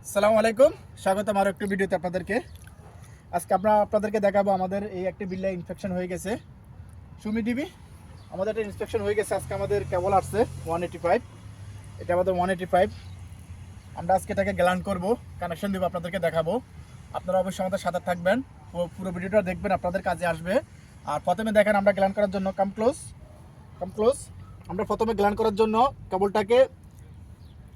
আসসালামু আলাইকুম, স্বাগতম আরও একটি ভিডিওতে আপনাদেরকে। আজকে আপনাদেরকে দেখাবো আমাদের এই একটি বিল্লায় ইনফেকশন হয়ে গেছে। সুমি টিভি আমাদের একটা ইনস্পেকশন হয়ে গেছে। আজকে আমাদের কেবল আসছে 185, এটা আমাদের 185। আমরা আজকে এটাকে গ্যালান করব, কানেকশন দেবো, আপনাদেরকে দেখাবো। আপনারা অবশ্যই আমাদের সাথে থাকবেন, পুরো ভিডিওটা দেখবেন, আপনাদের কাজে আসবে। আর প্রথমে দেখেন আমরা গ্যালান করার জন্য কাম ক্লোজ আমরা প্রথমে গ্যালান করার জন্য কেবলটাকে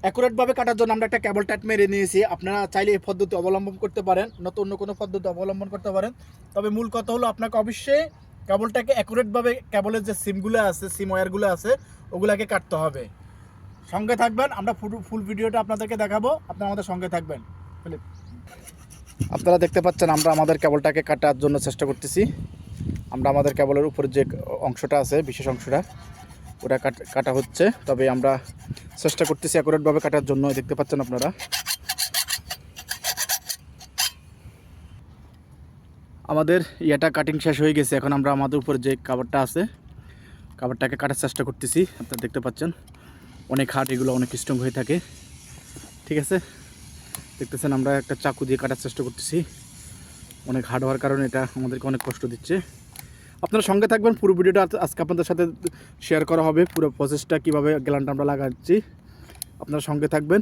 অ্যাকুরেটভাবে কাটার জন্য আমরা একটা কেবল টাইট মেরে নিয়েছি। আপনারা চাইলে এই পদ্ধতি অবলম্বন করতে পারেন, নতুন অন্য কোনো পদ্ধতি অবলম্বন করতে পারেন। তবে মূল কথা হলো আপনাকে অবশ্যই কেবলটাকে অ্যাকুরেটভাবে, কেবলের যে সিমগুলো আছে, সিম ওয়্যারগুলো আছে, ওগুলাকে কাটতে হবে। সঙ্গে থাকবেন, আমরা ফুল ভিডিওটা আপনাদেরকে দেখাবো, আপনারা আমাদের সঙ্গে থাকবেন। আপনারা দেখতে পাচ্ছেন আমরা আমাদের কেবলটাকে কাটার জন্য চেষ্টা করতেছি। আমরা আমাদের কেবলের উপরে যে অংশটা আছে, বিশেষ অংশটা, ওটা কাটা হচ্ছে। তবে আমরা চেষ্টা করতেছি অ্যাকুরেটভাবে কাটার জন্য। দেখতে পাচ্ছেন আপনারা আমাদের ইয়েটা কাটিং শেষ হয়ে গেছে। এখন আমরা আমাদের উপরে যে কাভারটা আছে, কাভারটাকে কাটার চেষ্টা করতেছি। আপনারা দেখতে পাচ্ছেন অনেক হার্ড, এগুলো অনেক স্ট্রং হয়ে থাকে। ঠিক আছে, দেখতেছেন আমরা একটা চাকু দিয়ে কাটার চেষ্টা করতেছি। অনেক হার্ড হওয়ার কারণে এটা আমাদেরকে অনেক কষ্ট দিচ্ছে। আপনারা সঙ্গে থাকবেন, পুরো ভিডিওটা আজকে আপনাদের সাথে শেয়ার করা হবে, পুরো প্রসেসটা কীভাবে গ্যালানটা আমরা লাগাচ্ছি। আপনারা সঙ্গে থাকবেন।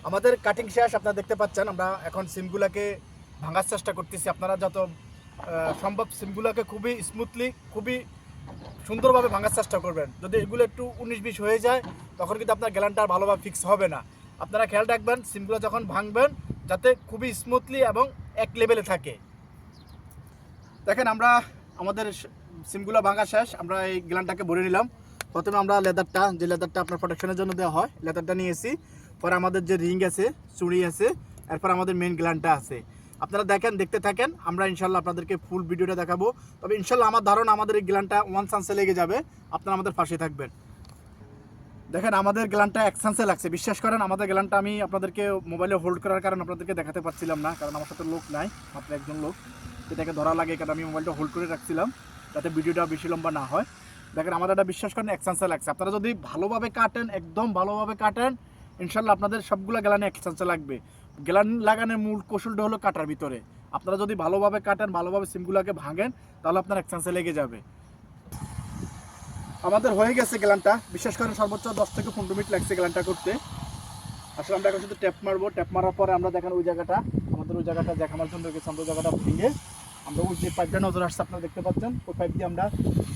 আমাদের কাটিং শেষ, আপনারা দেখতে পাচ্ছেন। আমরা এখন সিমগুলোকে ভাঙার চেষ্টা করতেছি। আপনারা যত সম্ভব সিমগুলোকে খুবই স্মুথলি, খুবই সুন্দরভাবে ভাঙার চেষ্টা করবেন। যদি এগুলো একটু 19-20 হয়ে যায়, তখন কিন্তু আপনার গ্যালানটা আর ভালোভাবে ফিক্স হবে না। আপনারা খেয়াল রাখবেন সিমগুলো যখন ভাঙবেন যাতে খুবই স্মুথলি এবং এক লেভেলে থাকে। দেখেন আমরা আমাদের সিমগুলো ভাঙা শেষ। আমরা এই গ্যালানটাকে ভরে নিলাম। প্রথমে আমরা লেদারটা, যে লেদারটা আপনার প্রোটেকশনের জন্য দেওয়া হয়, লেদারটা নিয়েছি। পরে আমাদের যে রিং আছে, চুড়ি আছে, এরপর আমাদের মেন গ্যালানটা আছে। আপনারা দেখতে থাকেন, আমরা ইনশাল্লাহ আপনাদেরকে ফুল ভিডিওটা দেখাবো। তবে ইনশাল্লাহ আমার ধারণা আমাদের এই গ্যালানটা 1 চান্সে লেগে যাবে। আপনারা আমাদের পাশে থাকবেন। দেখেন আমাদের গ্যালানটা 1 চান্সে লাগছে। বিশ্বাস করেন আমাদের গ্যালানটা আমি আপনাদেরকে মোবাইলে হোল্ড করার কারণে আপনাদেরকে দেখাতে পারছিলাম না, কারণ আমার সাথে লোক নাই, মাত্র একজন লোক। এটাকে ধরা লাগে, কারণ আমি মোবাইলটা হোল্ড করে রাখছিলাম যাতে ভিডিওটা বেশি লম্বা না হয়। দেখেন আমাদের এটা বিশ্বাস করেন 1 চান্সে লাগছে। আপনারা যদি ভালোভাবে কাটেন, একদম ভালোভাবে কাটেন, ইনশাল্লাহ আপনাদের সবগুলো গ্যালানে 1 চান্সে লাগবে। গ্যালান লাগানোর মূল কৌশলটা হলো কাটার ভিতরে। আপনারা যদি ভালোভাবে কাটেন, ভালোভাবে সিমগুলোকে ভাঙেন, তাহলে আপনার 1 চান্সে লেগে যাবে। আমাদের হয়ে গেছে গ্যালানটা। বিশ্বাস করেন সর্বোচ্চ 10 থেকে 15 মিনিট লাগছে গ্যালানটা করতে। আসলে আমরা এখন শুধু ট্যাপ মারবো। ট্যাপ মারার পরে আমরা দেখেন ওই জায়গাটা, আমাদের ওই জায়গাটা দেখানোর জন্য গেছে। আমরা জায়গাটা ভেঙে আমরা ওই যে পাইপটা নজর আসছে, আপনারা দেখতে পাচ্ছেন, ওই পাইপ দিয়ে আমরা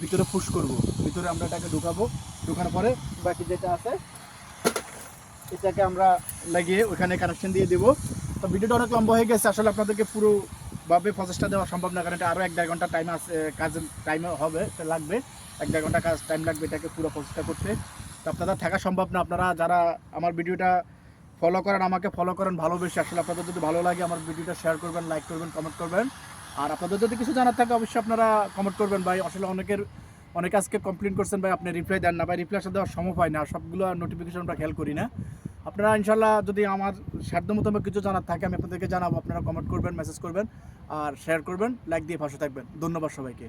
ভিতরে পুশ করব। ভিতরে আমরা এটাকে ঢুকাবো। ঢুকানোর পরে বাকি যেটা আছে এটাকে আমরা লাগিয়ে ওইখানে কানেকশন দিয়ে দেবো। তো ভিডিওটা অনেক লম্বা হয়ে গেছে। আসলে আপনাদেরকে পুরোভাবে প্রসেসটা দেওয়া সম্ভব না, কারণ এটা আরও 1-1.5 ঘন্টা টাইম আছে, কাজের টাইমে হবে, লাগবে 1-1.5 ঘন্টা কাজ টাইম লাগবে এটাকে পুরো প্রসেসটা করতে। তো আপনারা থাকা সম্ভব না। আপনারা যারা আমার ভিডিওটা ফলো করেন, আমাকে ফলো করেন ভালোবেসে। আসলে আপনাদের যদি ভালো লাগে আমার ভিডিওটা শেয়ার করবেন, লাইক করবেন, কমেন্ট করবেন। আর আপনাদের যদি কিছু জানার থাকে অবশ্যই আপনারা কমেন্ট করবেন। ভাই আসলে অনেকে আজকে কমপ্লেন করছেন, ভাই আপনি রিপ্লাই দেন না। ভাই রিপ্লাই আসলে দেওয়ার সময় পাই না, সবগুলো নোটিফিকেশন আমরা খেয়াল করি না। আপনারা ইনশাল্লাহ যদি আমার সাধ্য মোতাবেক কিছু জানার থাকে আমি আপনাদেরকে জানাবো। আপনারা কমেন্ট করবেন, মেসেজ করবেন, আর শেয়ার করবেন, লাইক দিয়ে পাশে থাকবেন। ধন্যবাদ সবাইকে।